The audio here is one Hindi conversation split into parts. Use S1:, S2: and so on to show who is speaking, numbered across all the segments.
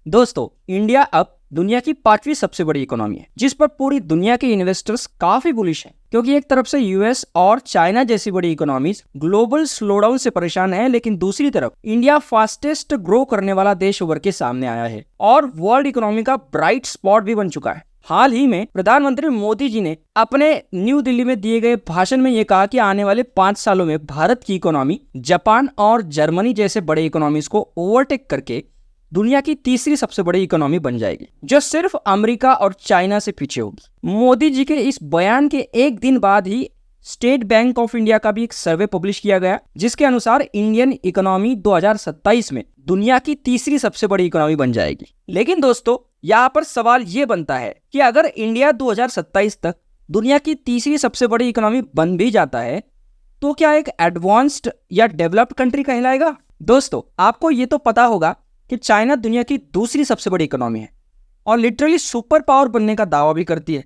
S1: दोस्तों, इंडिया अब दुनिया की 5वीं सबसे बड़ी इकोनॉमी है, जिस पर पूरी दुनिया के इन्वेस्टर्स काफी बुलिश हैं, क्योंकि एक तरफ से यूएस और चाइना जैसी बड़ी इकोनॉमीज ग्लोबल स्लोडाउन से परेशान है, लेकिन दूसरी तरफ इंडिया फास्टेस्ट ग्रो करने वाला देश उभर के सामने आया है और वर्ल्ड इकोनॉमी का ब्राइट स्पॉट भी बन चुका है। हाल ही में प्रधानमंत्री मोदी जी ने अपने न्यू दिल्ली में दिए गए भाषण में ये कहा कि आने वाले 5 सालों में भारत की इकोनॉमी जापान और जर्मनी जैसे बड़े इकोनॉमीज को ओवरटेक करके दुनिया की तीसरी सबसे बड़ी इकोनॉमी बन जाएगी, जो सिर्फ अमेरिका और चाइना से पीछे होगी। मोदी जी के इस बयान के एक दिन बाद ही स्टेट बैंक ऑफ इंडिया का भी एक सर्वे पब्लिश किया गया, जिसके अनुसार इंडियन इकोनॉमी 2027 में दुनिया की तीसरी सबसे बड़ी इकोनॉमी बन जाएगी। लेकिन दोस्तों, यहाँ पर सवाल ये बनता है कि अगर इंडिया 2027 तक दुनिया की तीसरी सबसे बड़ी इकोनॉमी बन भी जाता है, तो क्या एक एडवांस्ड या डेवलप्ड कंट्री कहलाएगा? दोस्तों, आपको ये तो पता होगा कि चाइना दुनिया की दूसरी सबसे बड़ी इकोनॉमी है और लिटरली सुपर पावर बनने का दावा भी करती है।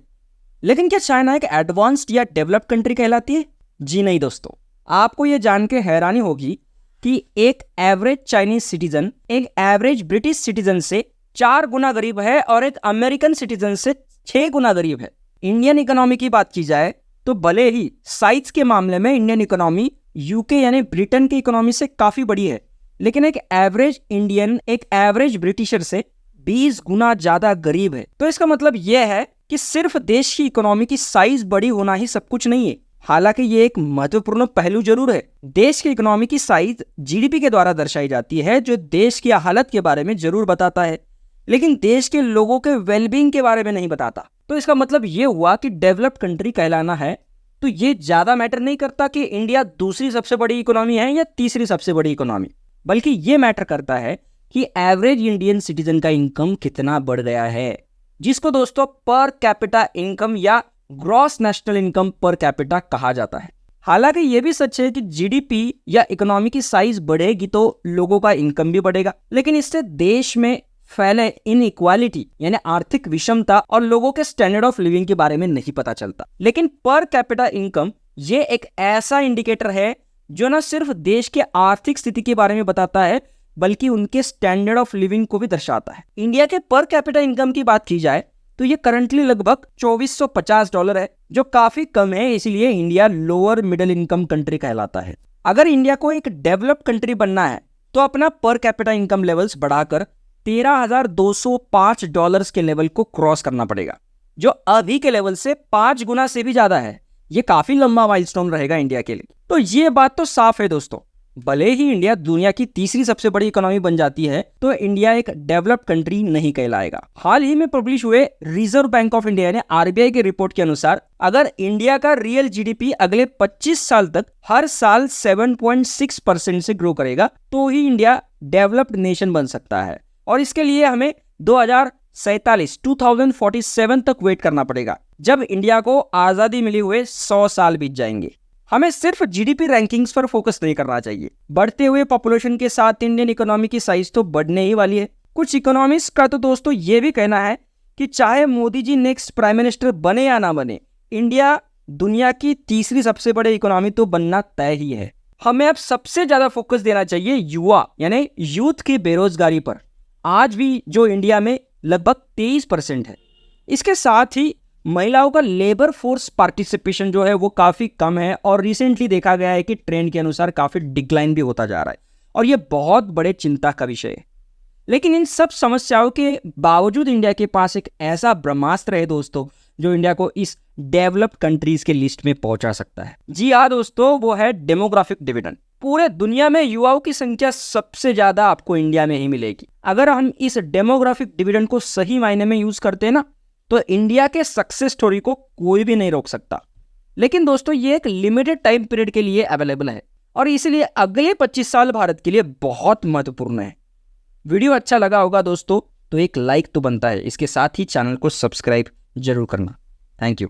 S1: लेकिन क्या चाइना एक एडवांस्ड या डेवलप्ड कंट्री कहलाती है? जी नहीं दोस्तों, आपको यह जान के हैरानी होगी कि एक एवरेज चाइनीज सिटीजन एक एवरेज ब्रिटिश सिटीजन से 4 गुना गरीब है और एक अमेरिकन सिटीजन से 6 गुना गरीब है। इंडियन इकोनॉमी की बात की जाए तो भले ही साइज के मामले में इंडियन इकोनॉमी यूके यानी ब्रिटेन की इकोनॉमी से काफी बड़ी है, लेकिन एक एवरेज इंडियन एक एवरेज ब्रिटिशर से 20 गुना ज्यादा गरीब है। तो इसका मतलब यह है कि सिर्फ देश की इकोनॉमी की साइज बड़ी होना ही सब कुछ नहीं है। हालांकि ये एक महत्वपूर्ण पहलू जरूर है। देश की इकोनॉमी की साइज जीडीपी के द्वारा दर्शाई जाती है, जो देश की हालत के बारे में जरूर बताता है, लेकिन देश के लोगों के वेलबींग के बारे में नहीं बताता। तो इसका मतलब ये हुआ कि डेवलप्ड कंट्री कहलाना है तो ये ज्यादा मैटर नहीं करता कि इंडिया दूसरी सबसे बड़ी इकोनॉमी है या तीसरी सबसे बड़ी इकोनॉमी, बल्कि ये मैटर करता है कि एवरेज इंडियन सिटीजन का इनकम कितना बढ़ गया है, जिसको दोस्तों पर कैपिटा इनकम या gross national income per capita कहा जाता है। हालांकि ये भी सच है कि जीडीपी या इकोनॉमी की साइज बढ़ेगी तो लोगों का इनकम भी बढ़ेगा, लेकिन इससे देश में फैले इनइक्वालिटी यानी आर्थिक विषमता और लोगों के स्टैंडर्ड ऑफ लिविंग के बारे में नहीं पता चलता। लेकिन पर कैपिटा इनकम ये एक ऐसा इंडिकेटर है जो न सिर्फ देश के आर्थिक स्थिति के बारे में बताता है, बल्कि उनके स्टैंडर्ड ऑफ लिविंग को भी दर्शाता है। इंडिया के पर कैपिटा इनकम की बात की जाए तो ये करंटली लगभग $2450 है, जो काफी कम है। इसीलिए India lower middle income country कहलाता है। अगर इंडिया को एक डेवलप्ड कंट्री बनना है तो अपना पर कैपिटा इनकम लेवल्स बढ़ाकर $13,205 के लेवल को क्रॉस करना पड़ेगा, जो अभी के लेवल से 5 गुना से भी ज्यादा है। ये काफी लंबा माइलस्टोन रहेगा इंडिया के लिए। तो ये बात तो साफ है दोस्तों, भले ही इंडिया दुनिया की तीसरी सबसे बड़ी इकोनॉमी बन जाती है तो इंडिया एक डेवलप्ड कंट्री नहीं कहलाएगा। हाल ही में पब्लिश हुए रिजर्व बैंक ऑफ इंडिया ने आरबीआई की रिपोर्ट के अनुसार अगर इंडिया का रियल जीडीपी अगले 25 साल तक हर साल 7.6% से ग्रो करेगा तो ही इंडिया डेवलप्ड नेशन बन सकता है, और इसके लिए हमें 2047 तक वेट करना पड़ेगा, जब इंडिया को आजादी मिली हुए 100 साल बीत जाएंगे। हमें सिर्फ जीडीपी रैंकिंग्स पर फोकस नहीं करना चाहिए। बढ़ते हुए पॉपुलेशन के साथ इंडियन इकोनॉमी की साइज तो बढ़ने ही वाली है। कुछ इकोनॉमिस्ट का तो दोस्तों ये भी कहना है कि चाहे Modi ji next prime minister बने या ना बने, इंडिया दुनिया की तीसरी सबसे बड़ी इकोनॉमी तो बनना तय ही है। हमें अब सबसे ज्यादा फोकस देना चाहिए युवा यानी यूथ की बेरोजगारी पर। आज भी जो इंडिया में लगभग 23% है। इसके साथ ही महिलाओं का लेबर फोर्स पार्टिसिपेशन जो है वो काफी कम है, और रिसेंटली देखा गया है कि ट्रेंड के अनुसार काफी डिक्लाइन भी होता जा रहा है, और ये बहुत बड़े चिंता का विषय है। लेकिन इन सब समस्याओं के बावजूद इंडिया के पास एक ऐसा ब्रह्मास्त्र है दोस्तों, जो इंडिया को इस डेवलप्ड कंट्रीज के लिस्ट में पहुंचा सकता है। जी हाँ दोस्तों, वो है डेमोग्राफिक डिविडेंड। पूरे दुनिया में युवाओं की संख्या सबसे ज्यादा आपको इंडिया में ही मिलेगी। अगर हम इस डेमोग्राफिक डिविडेंड को सही मायने में यूज करते हैं ना, तो इंडिया के सक्सेस स्टोरी को कोई भी नहीं रोक सकता। लेकिन दोस्तों, ये एक लिमिटेड टाइम पीरियड के लिए अवेलेबल है, और इसलिए अगले 25 साल भारत के लिए बहुत महत्वपूर्ण है। वीडियो अच्छा लगा होगा दोस्तों तो एक लाइक तो बनता है, इसके साथ ही चैनल को सब्सक्राइब जरूर करना। Thank you.